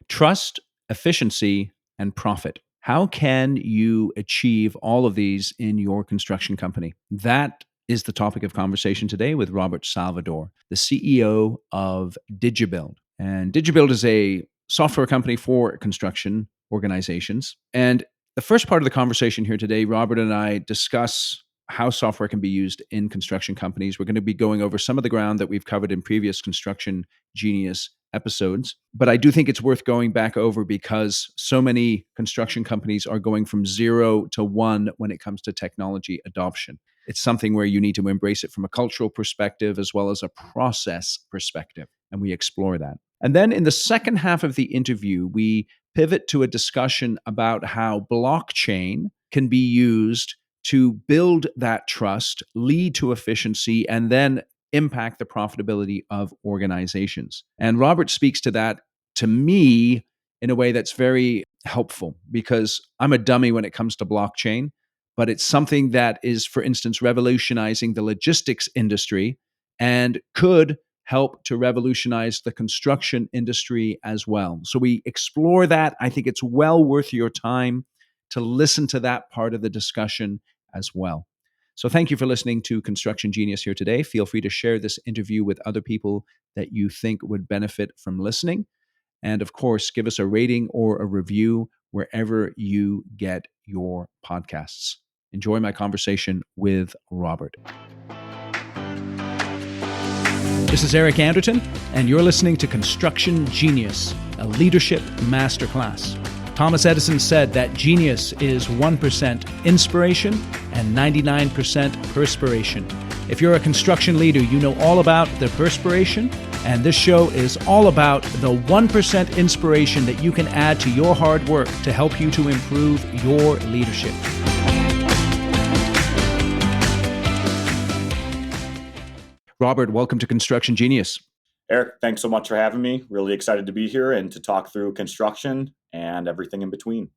Trust, efficiency, and profit. How can you achieve all of these in your construction company? That is the topic of conversation today with Robert Salvador, the CEO of Digibuild. And Digibuild is a software company for construction organizations. And the first part of the conversation here today, Robert and I discuss how software can be used in construction companies. We're going to be going over some of the ground that we've covered in previous Construction Genius episodes. But I do think it's worth going back over because so many construction companies are going from 0 to 1 when it comes to technology adoption. It's something where you need to embrace it from a cultural perspective as well as a process perspective. And we explore that. And then in the second half of the interview, we pivot to a discussion about how blockchain can be used to build that trust, lead to efficiency, and then impact the profitability of organizations. And Robert speaks to that to me in a way that's very helpful because I'm a dummy when it comes to blockchain, but it's something that is, for instance, revolutionizing the logistics industry and could help to revolutionize the construction industry as well. So we explore that. I think it's well worth your time to listen to that part of the discussion as well. So thank you for listening to Construction Genius here today. Feel free to share this interview with other people that you think would benefit from listening. And of course, give us a rating or a review wherever you get your podcasts. Enjoy my conversation with Robert. This is Eric Anderton, and you're listening to Construction Genius, a leadership masterclass. Thomas Edison said that genius is 1% inspiration and 99% perspiration. If you're a construction leader, you know all about the perspiration, and this show is all about the 1% inspiration that you can add to your hard work to help you to improve your leadership. Robert, welcome to Construction Genius. Eric, thanks so much for having me. Really excited to be here and to talk through construction and everything in between.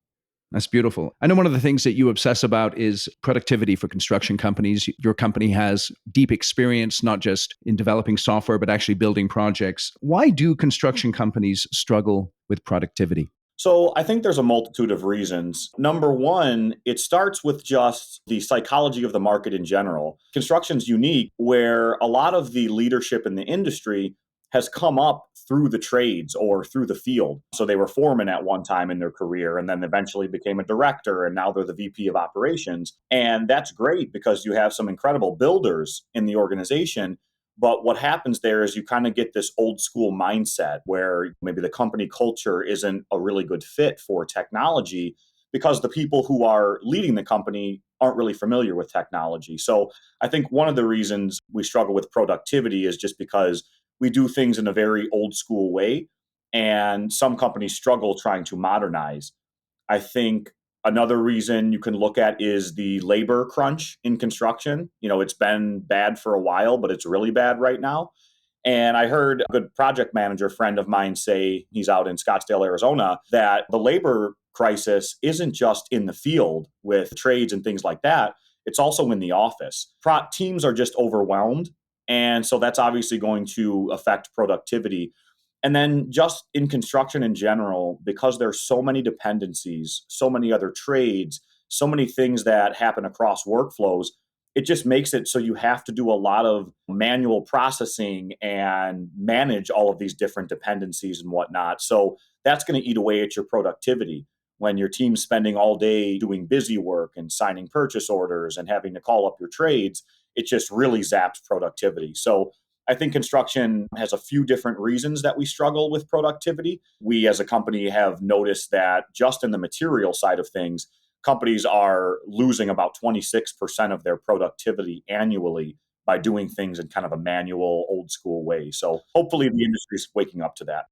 That's beautiful. I know one of the things that you obsess about is productivity for construction companies. Your company has deep experience, not just in developing software, but actually building projects. Why do construction companies struggle with productivity? So I think there's a multitude of reasons. Number one, it starts with just the psychology of the market in general. Construction's unique where a lot of the leadership in the industry has come up through the trades or through the field. So they were foreman at one time in their career and then eventually became a director and now they're the VP of operations. And that's great because you have some incredible builders in the organization. But what happens there is you kind of get this old school mindset where maybe the company culture isn't a really good fit for technology because the people who are leading the company aren't really familiar with technology. So I think one of the reasons we struggle with productivity is just because we do things in a very old school way, and some companies struggle trying to modernize. I think another reason you can look at is the labor crunch in construction. You know, it's been bad for a while, but it's really bad right now. And I heard a good project manager friend of mine say, he's out in Scottsdale, Arizona, that the labor crisis isn't just in the field with trades and things like that. It's also in the office. Teams are just overwhelmed. And so that's obviously going to affect productivity. And then just in construction in general, because there's so many dependencies, so many other trades, so many things that happen across workflows, it just makes it so you have to do a lot of manual processing and manage all of these different dependencies and whatnot. So that's going to eat away at your productivity when your team's spending all day doing busy work and signing purchase orders and having to call up your trades. It just really zaps productivity. So I think construction has a few different reasons that we struggle with productivity. We as a company have noticed that just in the material side of things, companies are losing about 26% of their productivity annually by doing things in kind of a manual, old school way. So hopefully the industry is waking up to that.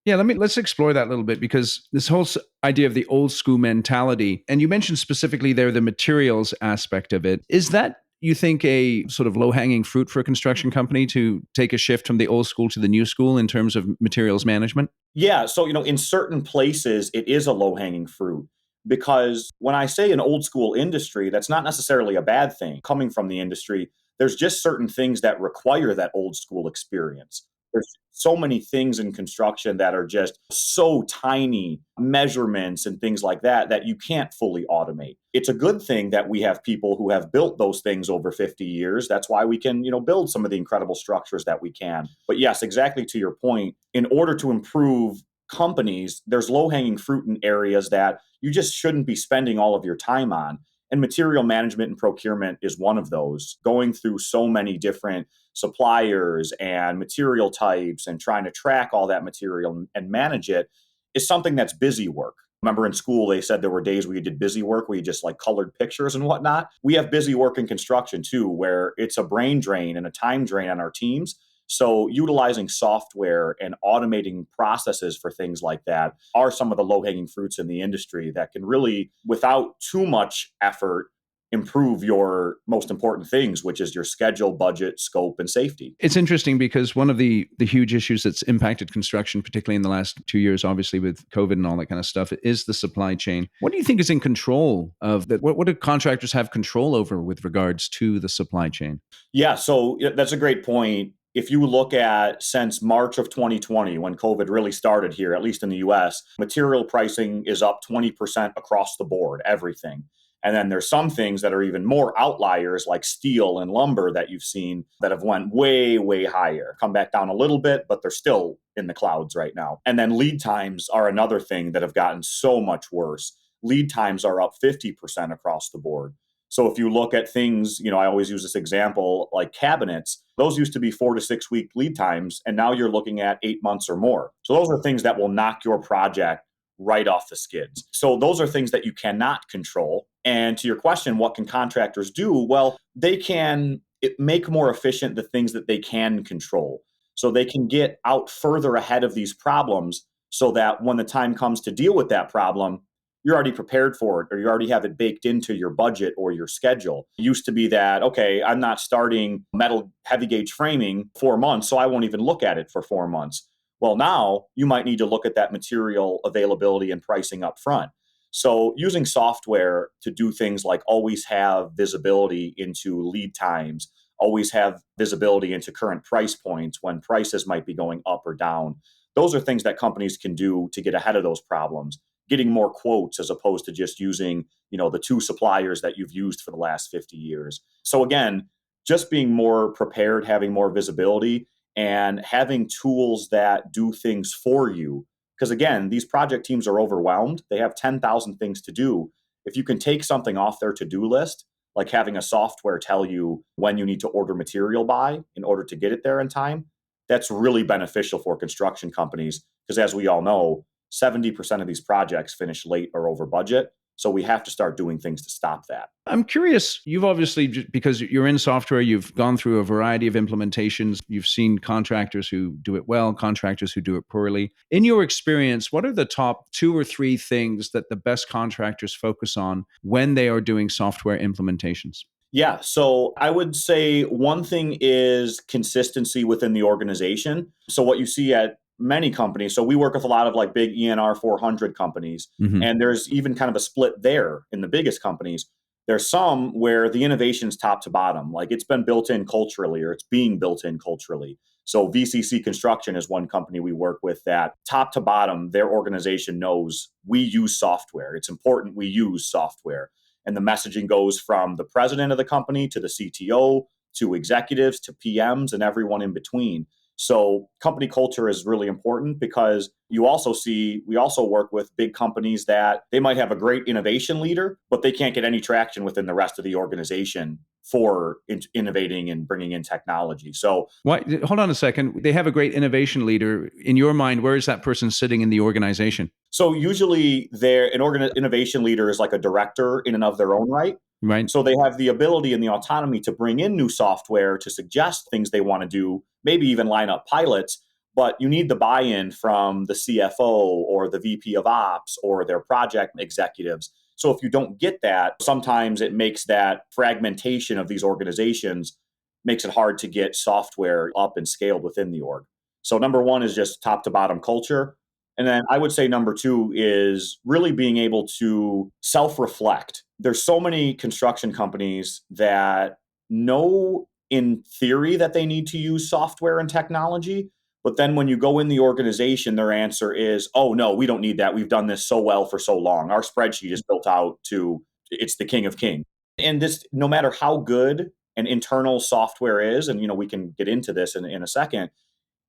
Yeah, let's explore that a little bit because this whole idea of the old school mentality, and you mentioned specifically there the materials aspect of it. Is that, you think, a sort of low-hanging fruit for a construction company to take a shift from the old school to the new school in terms of materials management? Yeah, so in certain places it is a low-hanging fruit because when I say an old school industry, that's not necessarily a bad thing. Coming from the industry, there's just certain things that require that old school experience. There's so many things in construction that are just so tiny, measurements and things like that, that you can't fully automate. It's a good thing that we have people who have built those things over 50 years. That's why we can, build some of the incredible structures that we can. But yes, exactly to your point, in order to improve companies, there's low-hanging fruit in areas that you just shouldn't be spending all of your time on. And material management and procurement is one of those. Going through so many different suppliers and material types and trying to track all that material and manage it is something that's busy work. Remember in school, they said there were days where you did busy work, where you just like colored pictures and whatnot. We have busy work in construction too, where it's a brain drain and a time drain on our teams. So utilizing software and automating processes for things like that are some of the low-hanging fruits in the industry that can really, without too much effort, improve your most important things, which is your schedule, budget, scope, and safety. It's interesting because one of the huge issues that's impacted construction, particularly in the last 2 years, obviously with COVID and all that kind of stuff, is the supply chain. What do you think is in control of that? What do contractors have control over with regards to the supply chain? Yeah, so that's a great point. If you look at since March of 2020, when COVID really started here, at least in the US, material pricing is up 20% across the board, everything. And then there's some things that are even more outliers, like steel and lumber that you've seen that have went way, way higher, come back down a little bit, but they're still in the clouds right now. And then lead times are another thing that have gotten so much worse. Lead times are up 50% across the board. So if you look at things, I always use this example, like cabinets, those used to be 4 to 6 week lead times, and now you're looking at 8 months or more. So those are things that will knock your project right off the skids. So those are things that you cannot control. And to your question, what can contractors do? Well, they can make more efficient the things that they can control. So they can get out further ahead of these problems so that when the time comes to deal with that problem, you're already prepared for it, or you already have it baked into your budget or your schedule. It used to be that, okay, I'm not starting metal heavy gauge framing 4 months, so I won't even look at it for 4 months. Well, now you might need to look at that material availability and pricing up front. So using software to do things like always have visibility into lead times, always have visibility into current price points when prices might be going up or down. Those are things that companies can do to get ahead of those problems, getting more quotes as opposed to just using, the two suppliers that you've used for the last 50 years. So again, just being more prepared, having more visibility, and having tools that do things for you. Because again, these project teams are overwhelmed. They have 10,000 things to do. If you can take something off their to-do list, like having a software tell you when you need to order material by in order to get it there in time, that's really beneficial for construction companies. Because as we all know, 70% of these projects finish late or over budget. So we have to start doing things to stop that. I'm curious, you've obviously, because you're in software, you've gone through a variety of implementations. You've seen contractors who do it well, contractors who do it poorly. In your experience, what are the top 2 or 3 things that the best contractors focus on when they are doing software implementations? Yeah, so I would say one thing is consistency within the organization. So what you see at many companies, so we work with a lot of like big ENR 400 companies, Mhm. and there's even kind of a split there in the biggest companies. There's some where the innovation's top to bottom, like it's been built in culturally or it's being built in culturally. So VCC Construction is one company we work with that top to bottom, their organization knows we use software. It's important we use software. And the messaging goes from the president of the company to the CTO to executives to PMs and everyone in between. So company culture is really important because we also work with big companies that they might have a great innovation leader, but they can't get any traction within the rest of the organization for innovating and bringing in technology. So Why, hold on a second. They have a great innovation leader. In your mind, where is that person sitting in the organization? So usually innovation leader is like a director in and of their own right. Right? So they have the ability and the autonomy to bring in new software, to suggest things they want to do, maybe even line up pilots, but you need the buy-in from the CFO or the VP of Ops or their project executives. So if you don't get that, sometimes it makes that fragmentation of these organizations makes it hard to get software up and scaled within the org. So number one is just top to bottom culture. And then I would say number two is really being able to self-reflect. There's so many construction companies that know in theory that they need to use software and technology, But then when you go in the organization, their answer is, oh, no, we don't need that. We've done this so well for so long. Our spreadsheet is built out to, it's the king of kings. And this, no matter how good an internal software is, and we can get into this in a second,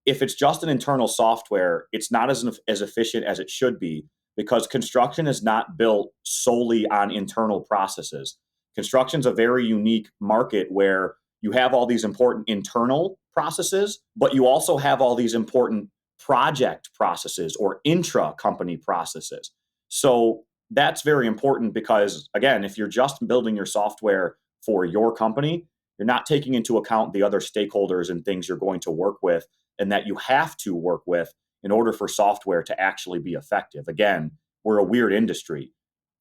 if it's just an internal software, it's not as efficient as it should be, because construction is not built solely on internal processes. Construction's a very unique market where you have all these important internal processes, but you also have all these important project processes or intra company processes. So that's very important because, again, if you're just building your software for your company, you're not taking into account the other stakeholders and things you're going to work with and that you have to work with in order for software to actually be effective. Again, we're a weird industry.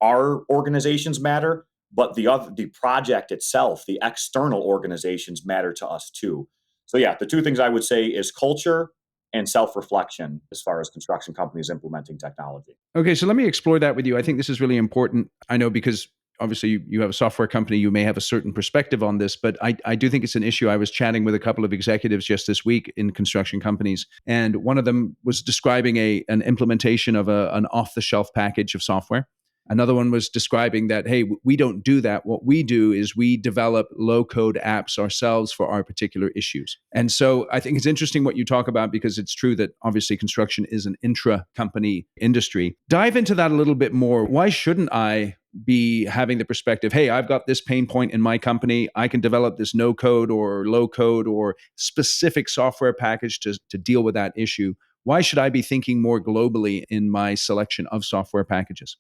Our organizations matter, but the project itself, the external organizations matter to us too. So yeah, the two things I would say is culture and self-reflection as far as construction companies implementing technology. Okay, so let me explore that with you. I think this is really important. I know because obviously you have a software company, you may have a certain perspective on this, but I do think it's an issue. I was chatting with a couple of executives just this week in construction companies, and one of them was describing an implementation of an off-the-shelf package of software. Another one was describing that, hey, we don't do that. What we do is we develop low code apps ourselves for our particular issues. And so I think it's interesting what you talk about, because it's true that obviously construction is an intra company industry. Dive into that a little bit more. Why shouldn't I be having the perspective, hey, I've got this pain point in my company. I can develop this no code or low code or specific software package to deal with that issue. Why should I be thinking more globally in my selection of software packages?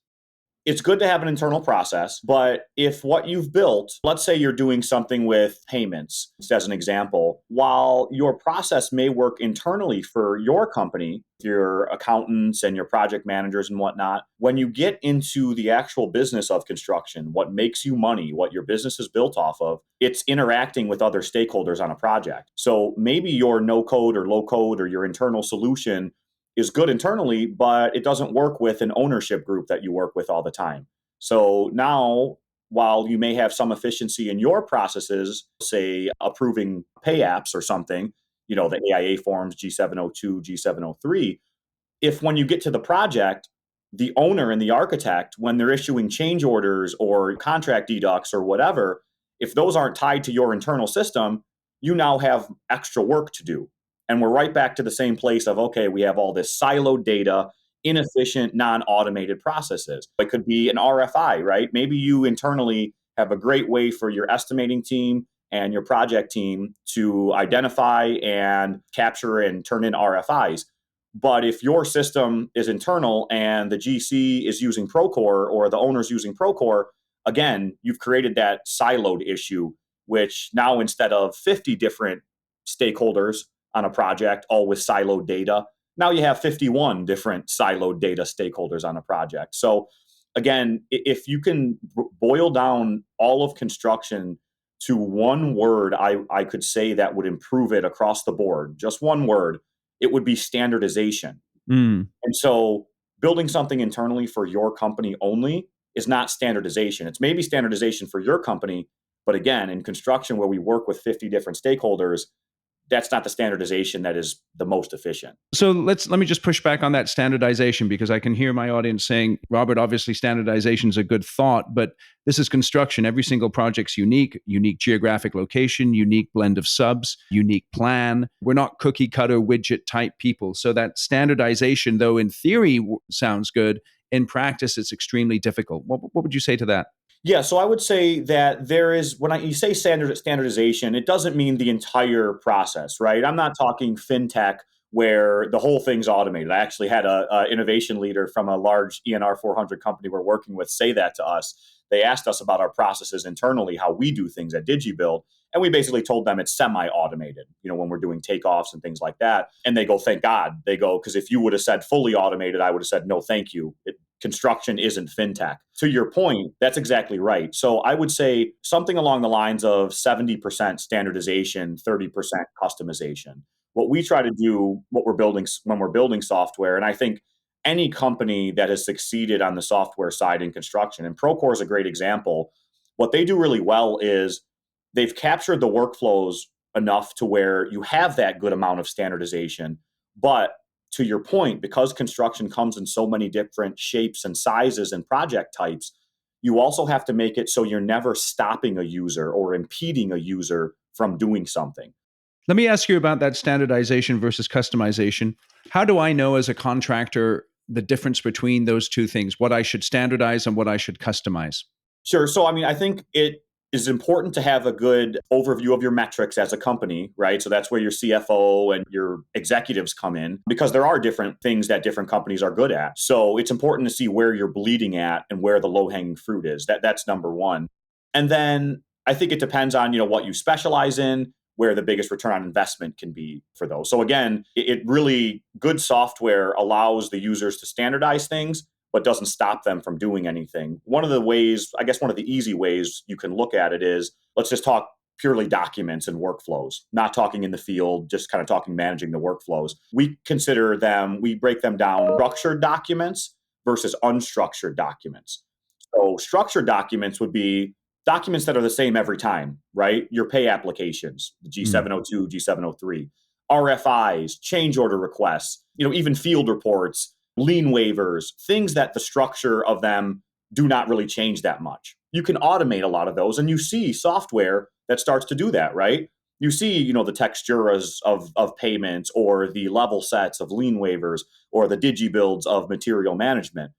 It's good to have an internal process, but if what you've built, let's say you're doing something with payments, just as an example, while your process may work internally for your company, your accountants and your project managers and whatnot, when you get into the actual business of construction, what makes you money, what your business is built off of, it's interacting with other stakeholders on a project. So maybe your no code or low code or your internal solution is good internally, but it doesn't work with an ownership group that you work with all the time. So now, while you may have some efficiency in your processes, say approving pay apps or something, the AIA forms G702, G703, if when you get to the project, the owner and the architect, when they're issuing change orders or contract deducts or whatever, if those aren't tied to your internal system, you now have extra work to do. And we're right back to the same place of, okay, we have all this siloed data, inefficient, non-automated processes. It could be an RFI, right? Maybe you internally have a great way for your estimating team and your project team to identify and capture and turn in RFIs. But if your system is internal and the GC is using Procore or the owner's using Procore, again, you've created that siloed issue, which now instead of 50 different stakeholders on a project, all with siloed data, now you have 51 different siloed data stakeholders on a project. So again, if you can boil down all of construction to one word, I could say that would improve it across the board. Just one word, it would be standardization. Mm. And so building something internally for your company only is not standardization. It's maybe standardization for your company, but again, in construction where we work with 50 different stakeholders, that's not the standardization that is the most efficient. So let me just push back on that standardization, because I can hear my audience saying, Robert, obviously standardization is a good thought, but this is construction. Every single project's unique geographic location, unique blend of subs, unique plan. We're not cookie cutter widget type people. So that standardization, though in theory sounds good, in practice it's extremely difficult. What would you say to that? Yeah, so I would say that there is, you say standardization, it doesn't mean the entire process, right? I'm not talking fintech where the whole thing's automated. I actually had a innovation leader from a large ENR 400 company we're working with say that to us. They asked us about our processes internally, how we do things at Digibuild, and we basically told them it's semi-automated, when we're doing takeoffs and things like that. And they go, thank God. They go, because if you would have said fully automated, I would have said, no, thank you. Construction isn't fintech. To your point, that's exactly right. So I would say something along the lines of 70% standardization, 30% customization. What we try to do, what we're building when we're building software, and I think any company that has succeeded on the software side in construction, and Procore is a great example, what they do really well is they've captured the workflows enough to where you have that good amount of standardization, But to your point, because construction comes in so many different shapes and sizes and project types, you also have to make it so you're never stopping a user or impeding a user from doing something. Let me ask you about that standardization versus customization. How do I know as a contractor the difference between those two things, what I should standardize and what I should customize? Sure. So, I mean, I think it is important to have a good overview of your metrics as a company, right? So that's where your CFO and your executives come in because there are different things that different companies are good at. So it's important to see where you're bleeding at and where the low-hanging fruit is. That's number one. And then I think it depends on, what you specialize in, where the biggest return on investment can be for those. So again, it really good software allows the users to standardize things but doesn't stop them from doing anything. One of the ways, I guess one of the easy ways you can look at it is let's just talk purely documents and workflows, not talking in the field, just kind of talking managing the workflows. We break them down structured documents versus unstructured documents. So structured documents would be documents that are the same every time, right? Your pay applications, the Mm. G702, G703, RFIs, change order requests, even field reports, lien waivers, things that the structure of them do not really change that much. You can automate a lot of those, and you see software that starts to do that, right? You see, the texturas of payments or the level sets of lien waivers or the Digibuilds of material management.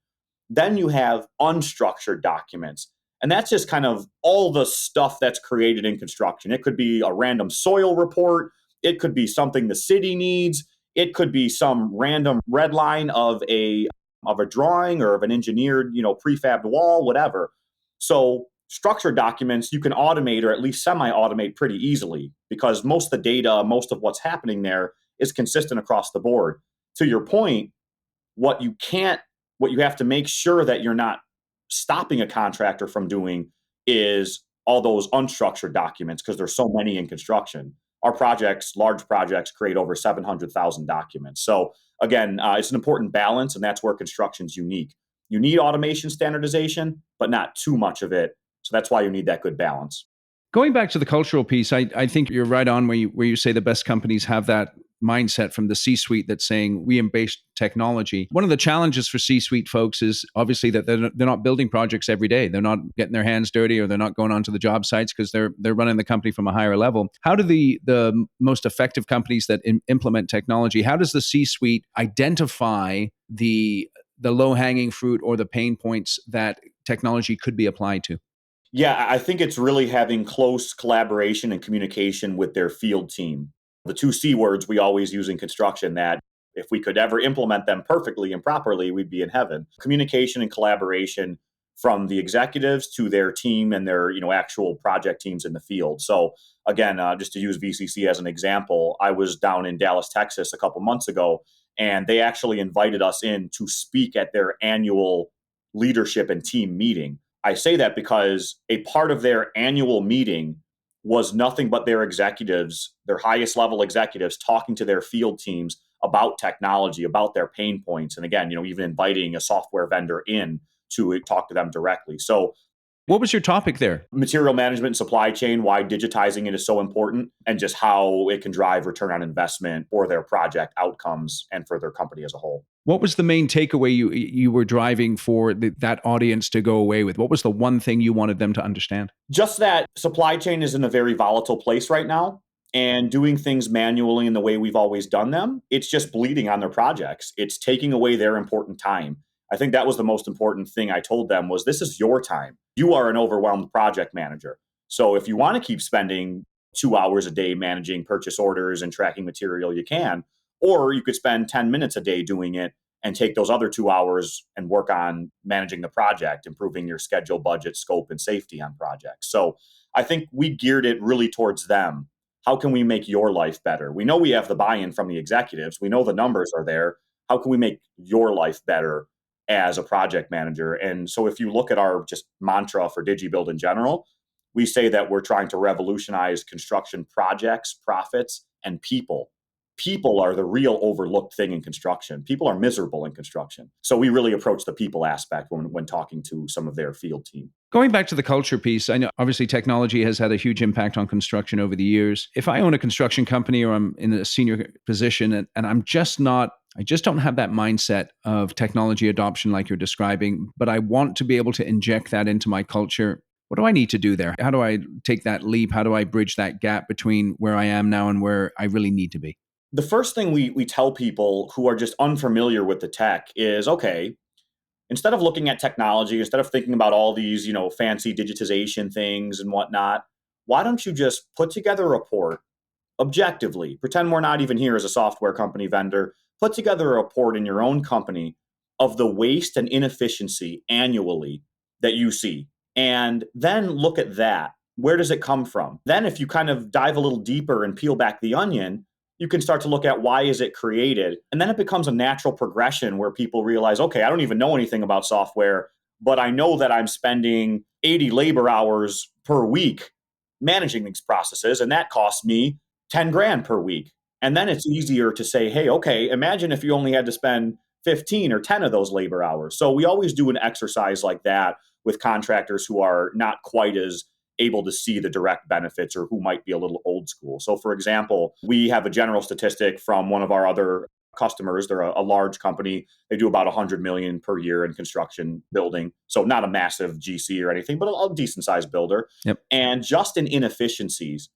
Then you have unstructured documents. And that's just kind of all the stuff that's created in construction. It could be a random soil report. It could be something the city needs. It could be some random red line of a drawing or of an engineered, prefabbed wall, whatever. So structured documents you can automate or at least semi-automate pretty easily because most of the data, most of what's happening there is consistent across the board. To your point, what you can't, what you have to make sure that you're not stopping a contractor from doing is all those unstructured documents because there's so many in construction. Our projects, large projects, create over 700,000 documents. So again, it's an important balance, and that's where construction's unique. You need automation standardization, but not too much of it. So that's why you need that good balance. Going back to the cultural piece, I think you're right on where you say the best companies have that mindset from the C-suite that's saying we embrace technology. One of the challenges for C-suite folks is obviously that they're not building projects every day. They're not getting their hands dirty or they're not going onto the job sites because they're running the company from a higher level. How do the most effective companies that implement technology, how does the C-suite identify the low-hanging fruit or the pain points that technology could be applied to? Yeah, I think it's really having close collaboration and communication with their field team. The two C words we always use in construction that if we could ever implement them perfectly and properly, we'd be in heaven. Communication and collaboration from the executives to their team and their actual project teams in the field. So again, just to use VCC as an example, I was down in Dallas, Texas a couple months ago, and they actually invited us in to speak at their annual leadership and team meeting. I say that because a part of their annual meeting was nothing but their executives, their highest level executives, talking to their field teams about technology, about their pain points. And again, even inviting a software vendor in to talk to them directly. So What was your topic there? material management and supply chain, why digitizing it is so important, and just how it can drive return on investment for their project outcomes and for their company as a whole. What was the main takeaway you were driving for that audience to go away with? What was the one thing you wanted them to understand? Just that supply chain is in a very volatile place right now. And doing things manually in the way we've always done them, it's just bleeding on their projects. It's taking away their important time. I think that was the most important thing I told them was this is your time. You are an overwhelmed project manager. So if you want to keep spending 2 hours a day managing purchase orders and tracking material, you can. Or you could spend 10 minutes a day doing it and take those other 2 hours and work on managing the project, improving your schedule, budget, scope, and safety on projects. So I think we geared it really towards them. How can we make your life better? We know we have the buy-in from the executives. We know the numbers are there. How can we make your life better as a project manager? And so if you look at our just mantra for Digibuild in general, we say that we're trying to revolutionize construction projects, profits, and people. people are the real overlooked thing in construction. People are miserable in construction. So we really approach the people aspect when talking to some of their field team. Going back to the culture piece, I know obviously technology has had a huge impact on construction over the years. If I own a construction company or I'm in a senior position and I'm just not, I just don't have that mindset of technology adoption like you're describing, but I want to be able to inject that into my culture. What do I need to do there? How do I take that leap? How do I bridge that gap between where I am now and where I really need to be? The first thing we tell people who are just unfamiliar with the tech is, okay, instead of looking at technology, instead of thinking about all these, fancy digitization things and whatnot, why don't you just put together a report objectively? Pretend we're not even here as a software company vendor. Put together a report in your own company of the waste and inefficiency annually that you see. And then look at that. Where does it come from? Then, if you kind of dive a little deeper and peel back the onion, you can start to look at why is it created. And then it becomes a natural progression where people realize, okay, I don't even know anything about software, but I know that I'm spending 80 labor hours per week managing these processes, and that costs me 10 grand per week. And then it's easier to say, hey, okay, imagine if you only had to spend 15 or 10 of those labor hours. So we always do an exercise like that with contractors who are not quite as able to see the direct benefits or who might be a little old school. So, for example, we have a general statistic from one of our other customers. They're a large company. They do about 100 million per year in construction building. So not a massive GC or anything, but a decent sized builder. Yep. And just in inefficiencies.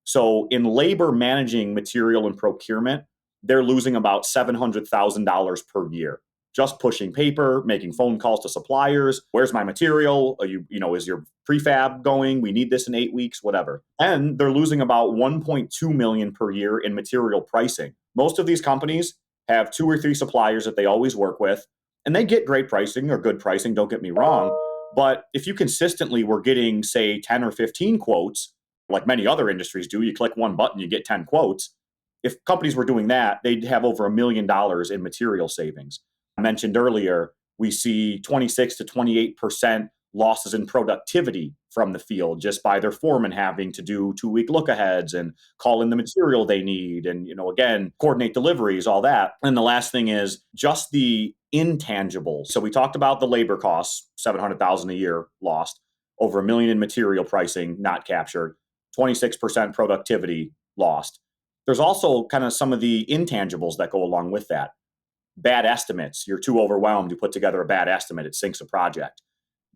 So in labor managing material and procurement, they're losing about $700,000 per year. Just pushing paper, making phone calls to suppliers. Where's my material? Is your prefab going? We need this in 8 weeks, whatever. And they're losing about 1.2 million per year in material pricing. Most of these companies have 2 or 3 suppliers that they always work with, and they get great pricing or good pricing, don't get me wrong. But if you consistently were getting, say, 10 or 15 quotes, like many other industries do, you click one button, you get 10 quotes. If companies were doing that, they'd have over $1 million in material savings. I mentioned earlier, we see 26 to 28% losses in productivity from the field just by their foreman having to do 2-week look aheads and call in the material they need and, again, coordinate deliveries, all that. And the last thing is just the intangibles. So we talked about the labor costs, 700,000 a year lost, over $1 million in material pricing not captured, 26% productivity lost. There's also kind of some of the intangibles that go along with that. Bad estimates. You're too overwhelmed. You put together a bad estimate. It sinks a project.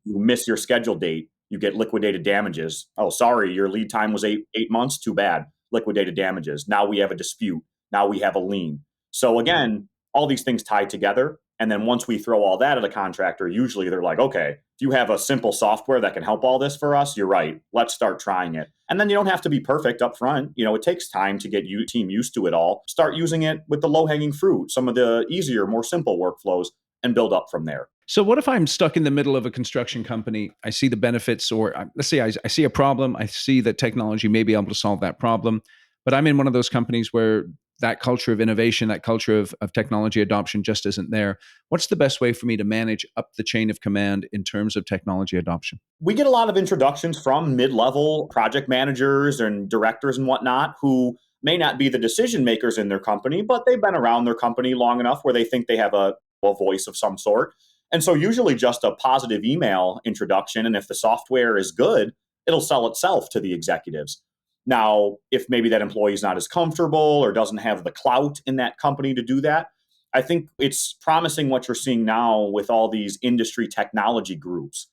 You miss your schedule date. You get liquidated damages. Oh, sorry, your lead time was eight months. Too bad. Liquidated damages. Now we have a dispute. Now we have a lien. So again, all these things tie together. And then once we throw all that at a contractor, usually they're like, okay, if you have a simple software that can help all this for us, you're right. Let's start trying it. And then you don't have to be perfect up front. It takes time to get your team used to it all. Start using it with the low-hanging fruit, some of the easier, more simple workflows, and build up from there. So what if I'm stuck in the middle of a construction company? I see the benefits, or let's say I see a problem. I see that technology may be able to solve that problem, but I'm in one of those companies where that culture of innovation, that culture of technology adoption just isn't there. What's the best way for me to manage up the chain of command in terms of technology adoption? We get a lot of introductions from mid-level project managers and directors and whatnot who may not be the decision makers in their company, but they've been around their company long enough where they think they have a voice of some sort. And so usually just a positive email introduction, and if the software is good, it'll sell itself to the executives. Now, if maybe that employee is not as comfortable or doesn't have the clout in that company to do that, I think it's promising what you're seeing now with all these industry technology groups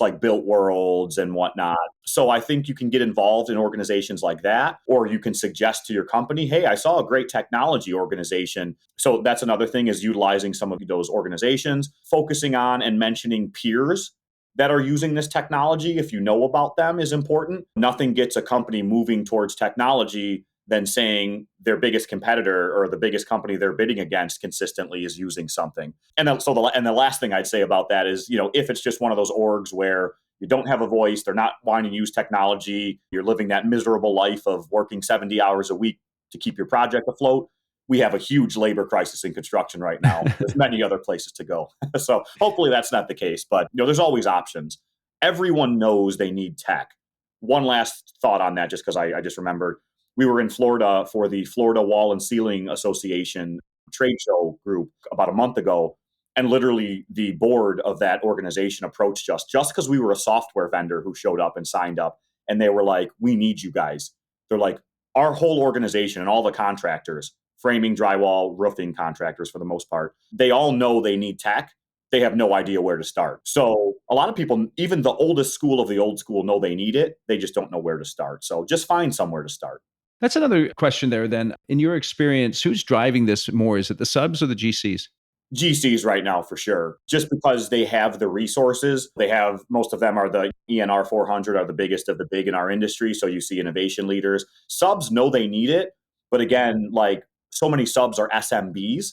like Built Worlds and whatnot. So I think you can get involved in organizations like that, or you can suggest to your company, hey, I saw a great technology organization. So that's another thing, is utilizing some of those organizations, focusing on and mentioning peers that are using this technology. If you know about them, is important. Nothing gets a company moving towards technology than saying their biggest competitor or the biggest company they're bidding against consistently is using something. And the last thing I'd say about that is, if it's just one of those orgs where you don't have a voice, they're not wanting to use technology, you're living that miserable life of working 70 hours a week to keep your project afloat, we have a huge labor crisis in construction right now. There's many other places to go. So hopefully that's not the case, but there's always options. Everyone knows they need tech. One last thought on that, just because I just remembered. We were in Florida for the Florida Wall and Ceiling Association trade show group about a month ago. And literally the board of that organization approached us just because we were a software vendor who showed up and signed up. And they were like, we need you guys. They're like, our whole organization and all the contractors, framing, drywall, roofing contractors for the most part, they all know they need tech. They have no idea where to start. So a lot of people, even the oldest school of the old school, know they need it. They just don't know where to start. So just find somewhere to start. That's another question there then. In your experience, who's driving this more? Is it the subs or the GCs? GCs right now for sure, just because they have the resources. They have, most of them are the ENR 400 are the biggest of the big in our industry. So you see innovation leaders. Subs know they need it. But again, like so many subs are SMBs,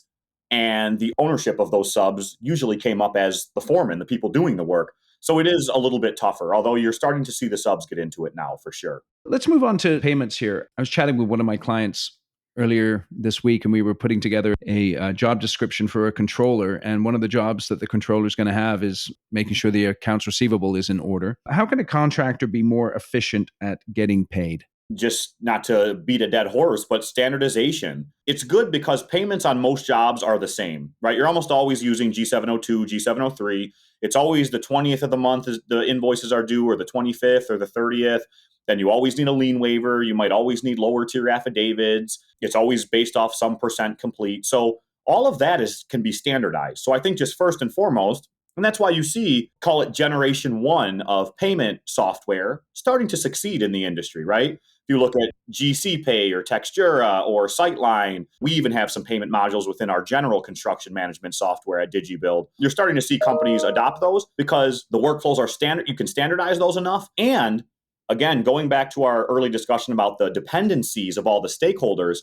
and the ownership of those subs usually came up as the foreman, the people doing the work. So it is a little bit tougher, although you're starting to see the subs get into it now for sure. Let's move on to payments here. I was chatting with one of my clients earlier this week, and we were putting together a job description for a controller. And one of the jobs that the controller is going to have is making sure the accounts receivable is in order. How can a contractor be more efficient at getting paid? Just not to beat a dead horse, but standardization. It's good because payments on most jobs are the same, right? You're almost always using G702, G703. It's always the 20th of the month is the invoices are due, or the 25th or the 30th. Then you always need a lien waiver. You might always need lower tier affidavits. It's always based off some percent complete. So all of that can be standardized. So I think just first and foremost, and that's why you see, call it generation one of payment software starting to succeed in the industry, right? If you look at GC Pay or Textura or Sightline, we even have some payment modules within our general construction management software at Digibuild. You're starting to see companies adopt those because the workflows are standard. You can standardize those enough. And again, going back to our early discussion about the dependencies of all the stakeholders,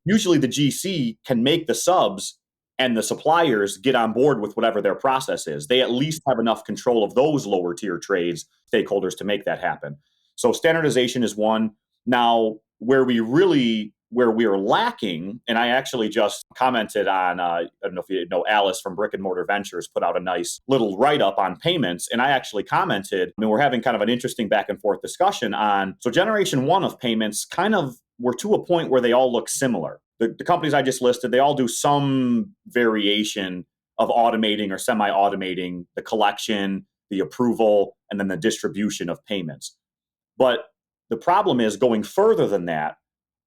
usually the GC can make the subs and the suppliers get on board with whatever their process is. They at least have enough control of those lower tier trades stakeholders to make that happen. So standardization is one. Now, where we're lacking, and I actually just commented on, I don't know if you know, Alice from Brick and Mortar Ventures put out a nice little write-up on payments. And I actually commented, I mean, we're having kind of an interesting back and forth discussion on, so generation one of payments kind of, we're to a point where they all look similar. The companies I just listed, they all do some variation of automating or semi-automating the collection, the approval, and then the distribution of payments. But the problem is going further than that,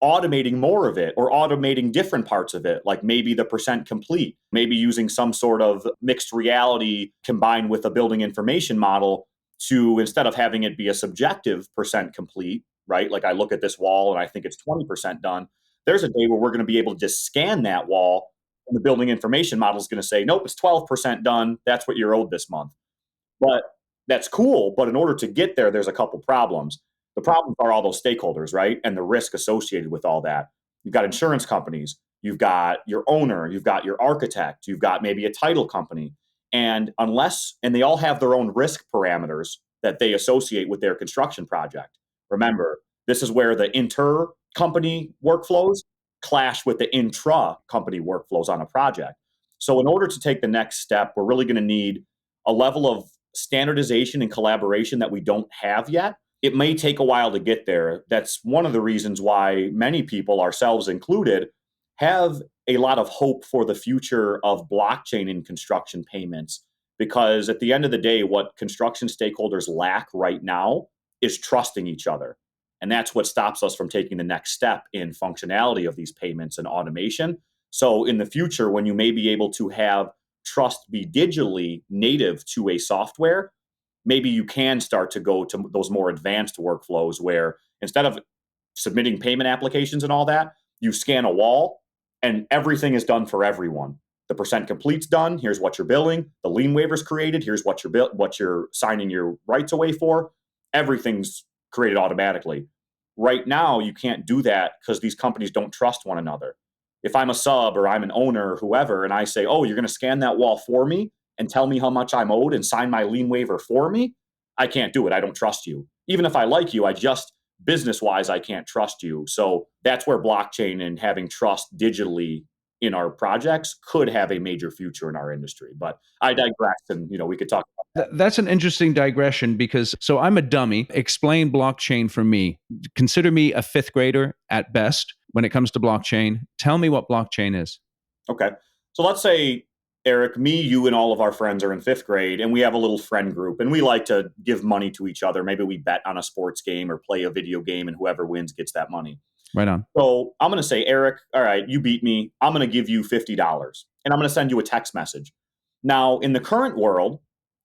automating more of it or automating different parts of it, like maybe the percent complete, maybe using some sort of mixed reality combined with a building information model to, instead of having it be a subjective percent complete, right? Like I look at this wall and I think it's 20% done. There's a day where we're going to be able to just scan that wall and the building information model is going to say, nope, it's 12% done. That's what you're owed this month. But that's cool. But in order to get there, there's a couple problems. The problems are all those stakeholders, right? And the risk associated with all that. You've got insurance companies, you've got your owner, you've got your architect, you've got maybe a title company. And they all have their own risk parameters that they associate with their construction project. Remember, this is where the inter company workflows clash with the intra company workflows on a project. So in order to take the next step, we're really going to need a level of standardization and collaboration that we don't have yet. It may take a while to get there. That's one of the reasons why many people, ourselves included, have a lot of hope for the future of blockchain in construction payments. Because at the end of the day, what construction stakeholders lack right now is trusting each other. And that's what stops us from taking the next step in functionality of these payments and automation. So in the future, when you may be able to have trust be digitally native to a software, maybe you can start to go to those more advanced workflows where instead of submitting payment applications and all that, you scan a wall and everything is done for everyone. The percent complete's done. Here's what you're billing. The lien waiver's created. Here's what you're signing your rights away for. Everything's created automatically. Right now, you can't do that because these companies don't trust one another. If I'm a sub or I'm an owner or whoever, and I say, oh, you're going to scan that wall for me and tell me how much I'm owed and sign my lien waiver for me, I can't do it. I don't trust you. Even if I like you, business-wise, I can't trust you. So that's where blockchain and having trust digitally in our projects could have a major future in our industry. But I digress, and we could talk about that. That's an interesting digression because so I'm a dummy. Explain blockchain for me. Consider me a fifth grader at best when it comes to blockchain. Tell me what blockchain is. Okay. So let's say, Eric, me, you, and all of our friends are in fifth grade, and we have a little friend group, and we like to give money to each other. Maybe we bet on a sports game or play a video game, and whoever wins gets that money. Right on. So I'm going to say, Eric, all right, you beat me. I'm going to give you $50, and I'm going to send you a text message. Now, in the current world,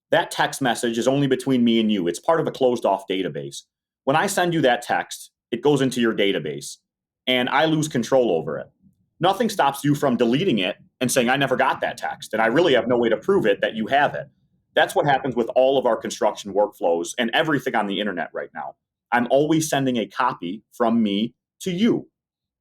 that text message is only between me and you. It's part of a closed off database. When I send you that text, it goes into your database, and I lose control over it. Nothing stops you from deleting it and saying, I never got that text, and I really have no way to prove it that you have it. That's what happens with all of our construction workflows and everything on the internet right now. I'm always sending a copy from me to you.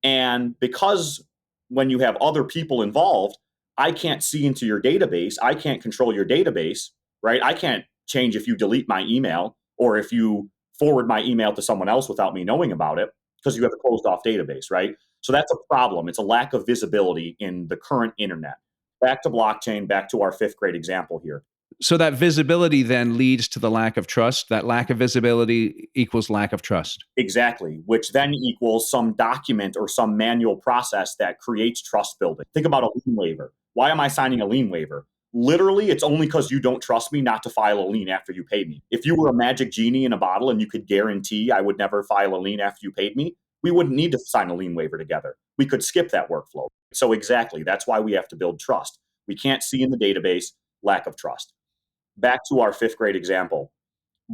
And because when you have other people involved, I can't see into your database. I can't control your database, right? I can't change if you delete my email or if you forward my email to someone else without me knowing about it because you have a closed off database, right? So that's a problem. It's a lack of visibility in the current internet. Back to blockchain, back to our fifth grade example here. So that visibility then leads to the lack of trust. That lack of visibility equals lack of trust. Exactly, which then equals some document or some manual process that creates trust building. Think about a lien waiver. Why am I signing a lien waiver? Literally, it's only because you don't trust me not to file a lien after you paid me. If you were a magic genie in a bottle and you could guarantee I would never file a lien after you paid me, we wouldn't need to sign a lien waiver together. We could skip that workflow. So exactly, that's why we have to build trust. We can't see in the database, lack of trust. Back to our fifth grade example.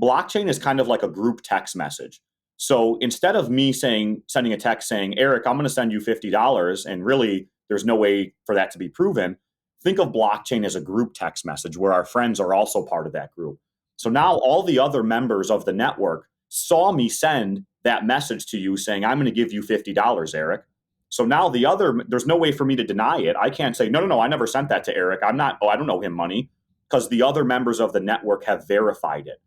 Blockchain is kind of like a group text message. So instead of me sending a text saying, Eric, I'm going to send you $50, and really there's no way for that to be proven, think of blockchain as a group text message where our friends are also part of that group. So now all the other members of the network saw me send that message to you saying, I'm going to give you $50, Eric. So now there's no way for me to deny it. I can't say, no, I never sent that to Eric. I don't owe him money, because the other members of the network have verified it.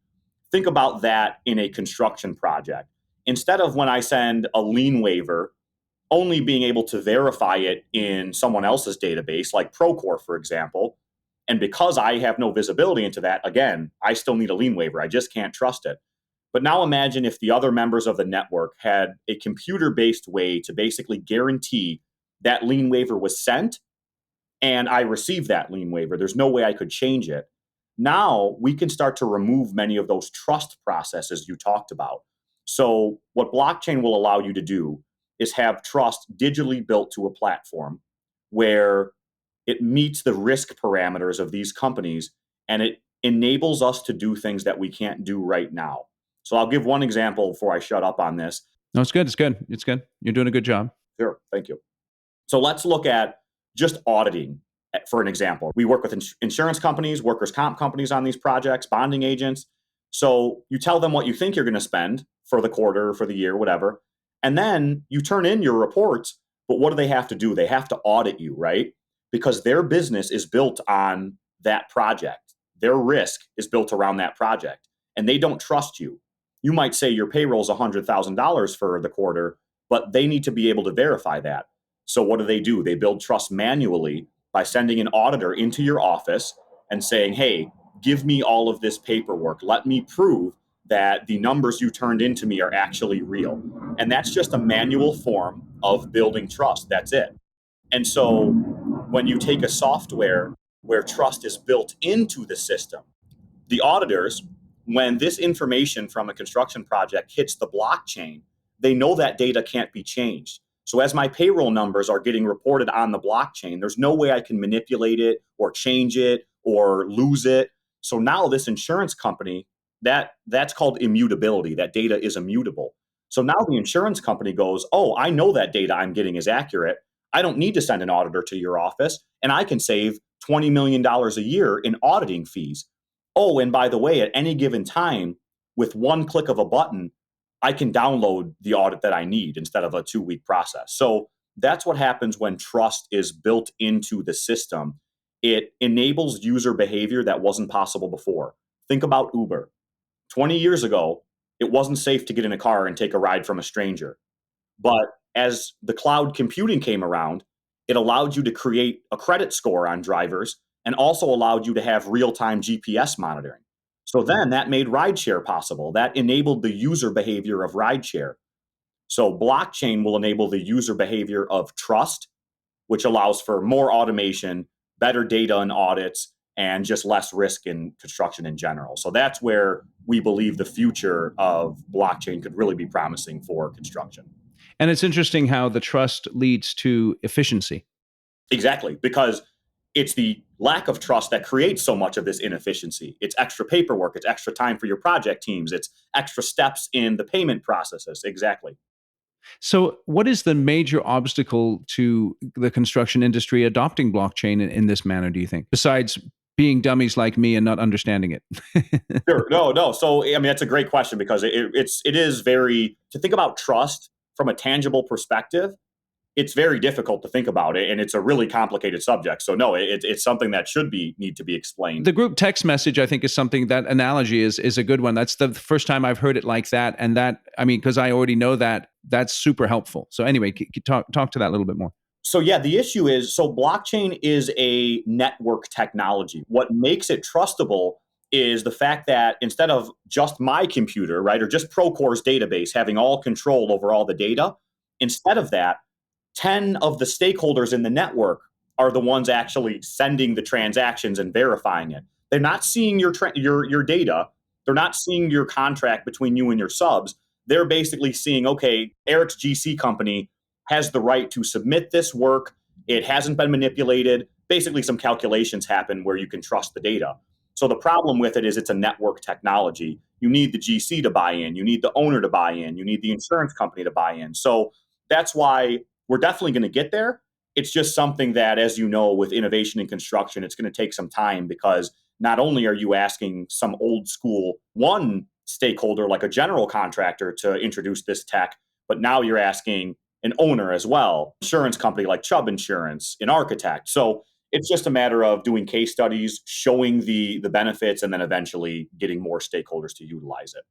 Think about that in a construction project. Instead of when I send a lien waiver, only being able to verify it in someone else's database, like Procore, for example, and because I have no visibility into that, again, I still need a lien waiver. I just can't trust it. But now imagine if the other members of the network had a computer-based way to basically guarantee that lien waiver was sent and I received that lien waiver. There's no way I could change it. Now we can start to remove many of those trust processes you talked about. So what blockchain will allow you to do is have trust digitally built to a platform where it meets the risk parameters of these companies, and it enables us to do things that we can't do right now. So I'll give one example before I shut up on this. No, it's good. It's good. It's good. You're doing a good job. Sure. Thank you. So let's look at just auditing for an example. We work with insurance companies, workers' comp companies on these projects, bonding agents. So you tell them what you think you're going to spend for the quarter, for the year, whatever. And then you turn in your reports. But what do they have to do? They have to audit you, right? Because their business is built on that project. Their risk is built around that project. And they don't trust you. You might say your payroll is $100,000 for the quarter, but they need to be able to verify that. So what do? They build trust manually by sending an auditor into your office and saying, hey, give me all of this paperwork. Let me prove that the numbers you turned into me are actually real. And that's just a manual form of building trust. That's it. And so when you take a software where trust is built into the system, the auditors, when this information from a construction project hits the blockchain, they know that data can't be changed. So as my payroll numbers are getting reported on the blockchain, there's no way I can manipulate it or change it or lose it. So now this insurance company, that's called immutability. That data is immutable. So now the insurance company goes, oh, I know that data I'm getting is accurate. I don't need to send an auditor to your office, and I can save $20 million a year in auditing fees. Oh, and by the way, at any given time, with one click of a button, I can download the audit that I need instead of a 2-week process. So that's what happens when trust is built into the system. It enables user behavior that wasn't possible before. Think about Uber. 20 years ago, it wasn't safe to get in a car and take a ride from a stranger. But as the cloud computing came around, It allowed you to create a credit score on drivers and also allowed you to have real-time GPS monitoring. So then that made rideshare possible. That enabled the user behavior of rideshare. So blockchain will enable the user behavior of trust, which allows for more automation, better data and audits, and just less risk in construction in general. So that's where we believe the future of blockchain could really be promising for construction. And it's interesting how the trust leads to efficiency. Exactly, because it's the lack of trust that creates so much of this inefficiency. It's extra paperwork, it's extra time for your project teams, it's extra steps in the payment processes. Exactly. So, what is the major obstacle to the construction industry adopting blockchain in this manner, do you think, besides being dummies like me and not understanding it? Sure. No, no. So, I mean, that's a great question because it is very to think about trust from a tangible perspective. It's very difficult to think about it, and it's a really complicated subject. So, no, it's something that should be need to be explained. The group text message, I think, is something that analogy is a good one. That's the first time I've heard it like that, and that I mean, because I already know that that's super helpful. So, anyway, talk to that a little bit more. So yeah, the issue is so blockchain is a network technology. What makes it trustable is the fact that instead of just my computer, right, or just Procore's database having all control over all the data, instead of that, 10 of the stakeholders in the network are the ones actually sending the transactions and verifying it. They're not seeing your data. They're not seeing your contract between you and your subs. They're basically seeing, okay, Eric's GC company has the right to submit this work. It hasn't been manipulated. Basically, some calculations happen where you can trust the data. So the problem with it is it's a network technology. You need the GC to buy in. You need the owner to buy in. You need the insurance company to buy in. So that's why we're definitely going to get there. It's just something that, as you know, with innovation in construction, it's going to take some time because not only are you asking some old school one stakeholder like a general contractor to introduce this tech, but now you're asking an owner as well, insurance company like Chubb Insurance, an architect. So it's just a matter of doing case studies, showing the benefits, and then eventually getting more stakeholders to utilize it.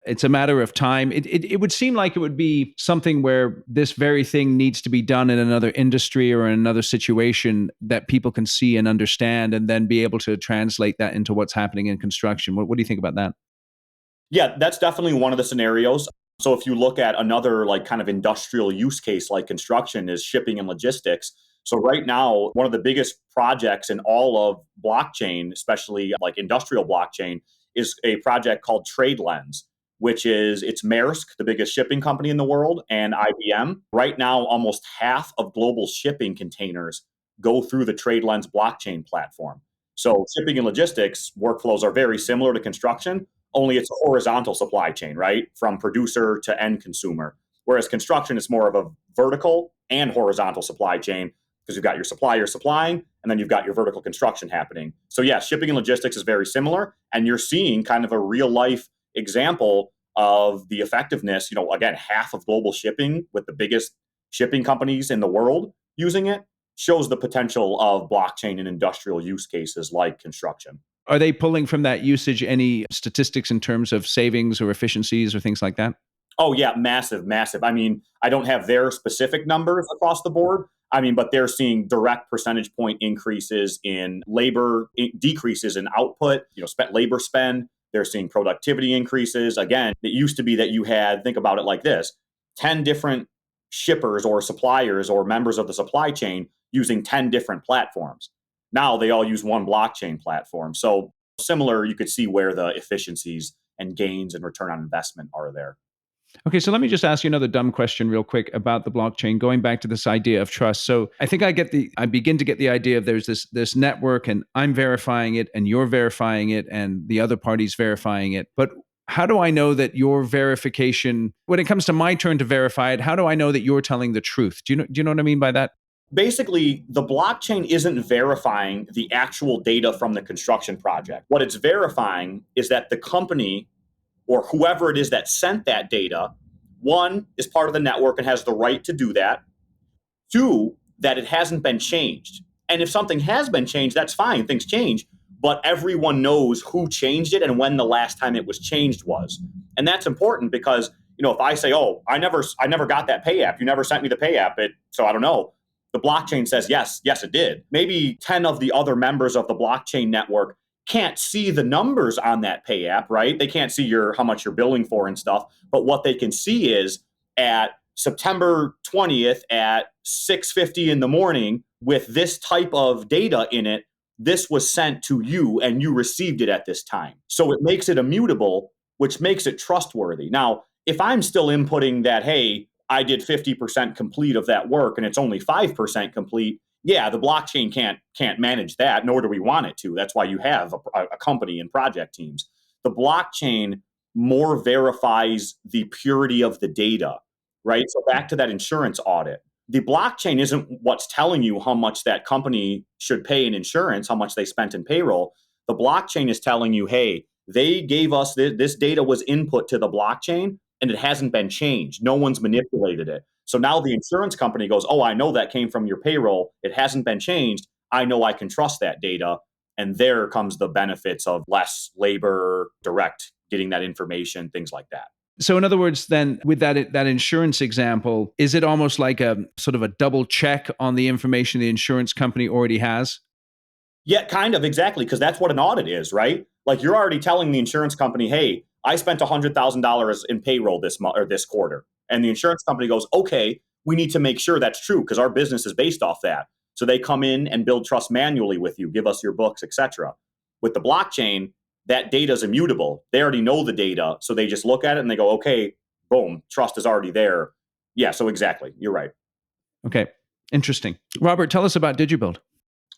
It's a matter of time. It would seem like it would be something where this very thing needs to be done in another industry or in another situation that people can see and understand and then be able to translate that into what's happening in construction. What do you think about that? Yeah, that's definitely one of the scenarios. So if you look at another like kind of industrial use case like construction is shipping and logistics. So right now, one of the biggest projects in all of blockchain, especially like industrial blockchain, is a project called TradeLens, which is it's Maersk, the biggest shipping company in the world, and IBM. Right now, almost half of global shipping containers go through the TradeLens blockchain platform. So shipping and logistics workflows are very similar to construction, only it's a horizontal supply chain, right? From producer to end consumer. Whereas construction is more of a vertical and horizontal supply chain because you've got your supplier supplying and then you've got your vertical construction happening. So yeah, shipping and logistics is very similar. And you're seeing kind of a real life example of the effectiveness. You know, again, half of global shipping with the biggest shipping companies in the world using it shows the potential of blockchain in industrial use cases like construction. Are they pulling from that usage any statistics in terms of savings or efficiencies or things like that? Oh yeah, massive, massive. I mean, I don't have their specific numbers across the board. I mean, but they're seeing direct percentage point increases in labor, decreases in output, you know, spent labor spend. They're seeing productivity increases. Again, it used to be that you had, think about it like this, 10 different shippers or suppliers or members of the supply chain using 10 different platforms. Now they all use one blockchain platform. So similar, you could see where the efficiencies and gains and return on investment are there. Okay, so let me just ask you another dumb question real quick about the blockchain, going back to this idea of trust. So I think I begin to get the idea of there's this network and I'm verifying it and you're verifying it and the other party's verifying it. But how do I know that your verification, when it comes to my turn to verify it, how do I know that you're telling the truth? Do you know what I mean by that? Basically, the blockchain isn't verifying the actual data from the construction project. What it's verifying is that the company or whoever it is that sent that data, one, is part of the network and has the right to do that. Two, that it hasn't been changed. And if something has been changed, that's fine, things change, but everyone knows who changed it and when the last time it was changed was. And that's important because, you know, if I say, "Oh, I never got that pay app. You never sent me the pay app." So I don't know. The blockchain says, yes, yes, it did. Maybe 10 of the other members of the blockchain network can't see the numbers on that pay app, right? They can't see how much you're billing for and stuff. But what they can see is at September 20th at 6:50 in the morning with this type of data in it, this was sent to you and you received it at this time. So it makes it immutable, which makes it trustworthy. Now, if I'm still inputting that, hey, I did 50% complete of that work and it's only 5% complete, yeah, the blockchain can't manage that, nor do we want it to. That's why you have a company and project teams. The blockchain more verifies the purity of the data, right? So back to that insurance audit. The blockchain isn't what's telling you how much that company should pay in insurance, how much they spent in payroll. The blockchain is telling you, hey, they gave us this data was input to the blockchain and it hasn't been changed. No one's manipulated it. So now the insurance company goes, oh, I know that came from your payroll. It hasn't been changed. I know I can trust that data. And there comes the benefits of less labor, direct getting that information, things like that. So in other words, then with that insurance example, is it almost like a sort of a double check on the information the insurance company already has? Yeah, kind of, exactly, because that's what an audit is, right? Like you're already telling the insurance company, hey, I spent $100,000 in payroll this month or this quarter. And the insurance company goes, okay, we need to make sure that's true because our business is based off that. So they come in and build trust manually with you, give us your books, etc. With the blockchain, that data is immutable. They already know the data. So they just look at it and they go, okay, boom, trust is already there. Yeah, so exactly. You're right. Okay, interesting. Robert, tell us about Digibuild.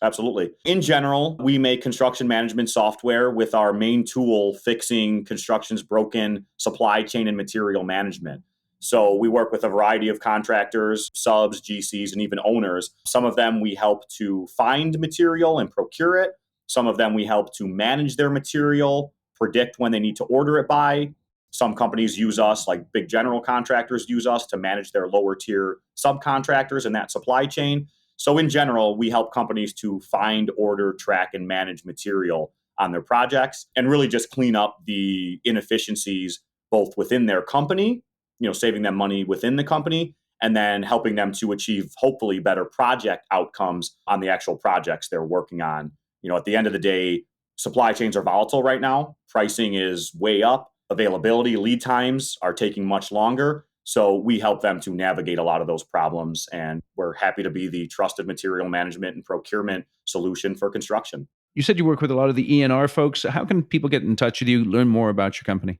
Absolutely. In general, we make construction management software with our main tool fixing construction's broken supply chain and material management. So we work with a variety of contractors, subs, GCs, and even owners. Some of them we help to find material and procure it. Some of them we help to manage their material, predict when they need to order it by. Some companies use us, like big general contractors use us to manage their lower tier subcontractors in that supply chain. So in general, we help companies to find, order, track, and manage material on their projects and really just clean up the inefficiencies both within their company, saving them money within the company, and then helping them to achieve hopefully better project outcomes on the actual projects they're working on. At the end of the day, supply chains are volatile right now. Pricing is way up. Availability, lead times are taking much longer. So we help them to navigate a lot of those problems, and we're happy to be the trusted material management and procurement solution for construction. You said you work with a lot of the E&R folks. How can people get in touch with you, learn more about your company?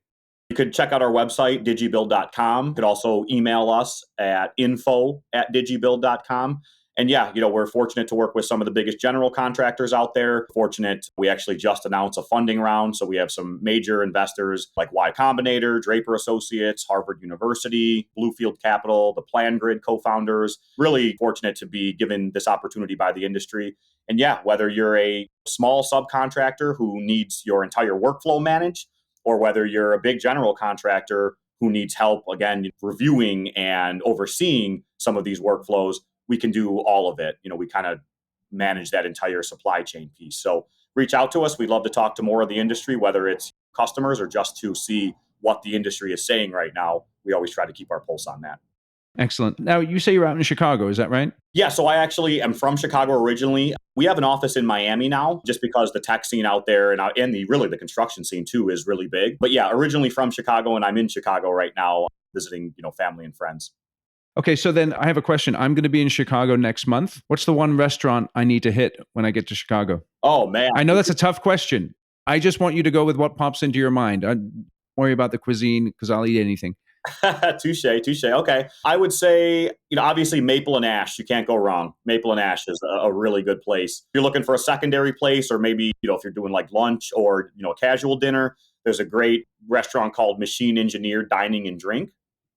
You could check out our website, digibuild.com. You could also email us at info@digibuild.com. And yeah, we're fortunate to work with some of the biggest general contractors out there. Fortunate, we actually just announced a funding round. So we have some major investors like Y Combinator, Draper Associates, Harvard University, Bluefield Capital, the PlanGrid co-founders. Really fortunate to be given this opportunity by the industry. And yeah, whether you're a small subcontractor who needs your entire workflow managed, or whether you're a big general contractor who needs help, again, reviewing and overseeing some of these workflows, we can do all of it. We kind of manage that entire supply chain piece. So reach out to us. We'd love to talk to more of the industry, whether it's customers or just to see what the industry is saying right now. We always try to keep our pulse on that. Excellent. Now, you say you're out in Chicago, is that right? Yeah, so I actually am from Chicago originally. We have an office in Miami now, just because the tech scene out there and the construction scene too is really big. But yeah, originally from Chicago, and I'm in Chicago right now visiting, family and friends. Okay, so then I have a question. I'm going to be in Chicago next month. What's the one restaurant I need to hit when I get to Chicago? Oh, man. I know that's a tough question. I just want you to go with what pops into your mind. Don't worry about the cuisine because I'll eat anything. Touche. Okay. I would say, obviously Maple and Ash, you can't go wrong. Maple and Ash is a really good place. If you're looking for a secondary place, or maybe, if you're doing like lunch or, a casual dinner, there's a great restaurant called Machine Engineered Dining and Drink.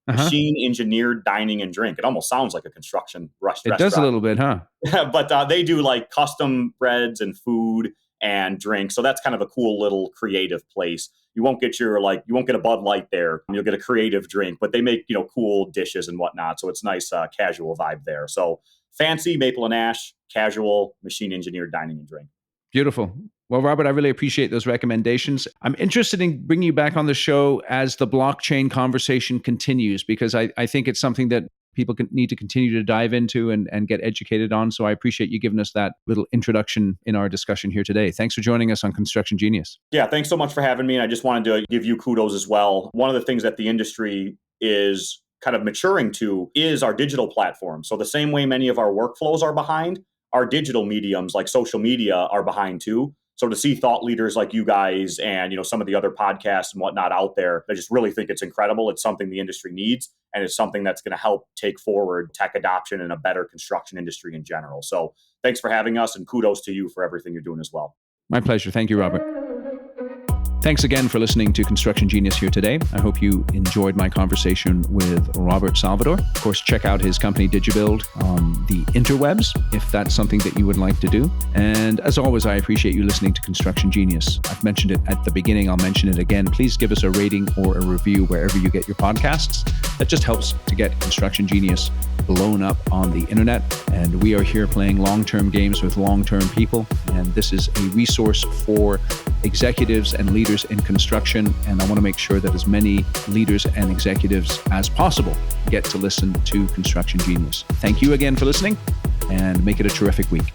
Machine Engineered Dining and Drink. It almost sounds like a construction restaurant. It does a little bit, huh? But they do like custom breads and food and drinks. So that's kind of a cool little creative place. You won't get you won't get a Bud Light there. You'll get a creative drink, but they make, cool dishes and whatnot. So it's nice, casual vibe there. So fancy Maple and Ash, casual Machine Engineered Dining and Drink. Beautiful. Well, Robert, I really appreciate those recommendations. I'm interested in bringing you back on the show as the blockchain conversation continues, because I think it's something that people need to continue to dive into and get educated on. So I appreciate you giving us that little introduction in our discussion here today. Thanks for joining us on Construction Genius. Yeah, thanks so much for having me. And I just wanted to give you kudos as well. One of the things that the industry is kind of maturing to is our digital platform. So the same way many of our workflows are behind, our digital mediums like social media are behind too. So to see thought leaders like you guys and some of the other podcasts and whatnot out there, I just really think it's incredible. It's something the industry needs, and it's something that's going to help take forward tech adoption and a better construction industry in general. So thanks for having us, and kudos to you for everything you're doing as well. My pleasure. Thank you, Robert. Thanks again for listening to Construction Genius here today. I hope you enjoyed my conversation with Robert Salvador. Of course, check out his company Digibuild on the interwebs if that's something that you would like to do. And as always, I appreciate you listening to Construction Genius. I've mentioned it at the beginning. I'll mention it again. Please give us a rating or a review wherever you get your podcasts. That just helps to get Construction Genius blown up on the internet. And we are here playing long-term games with long-term people. And this is a resource for executives and leaders in construction, and I want to make sure that as many leaders and executives as possible get to listen to Construction Genius. Thank you again for listening, and make it a terrific week.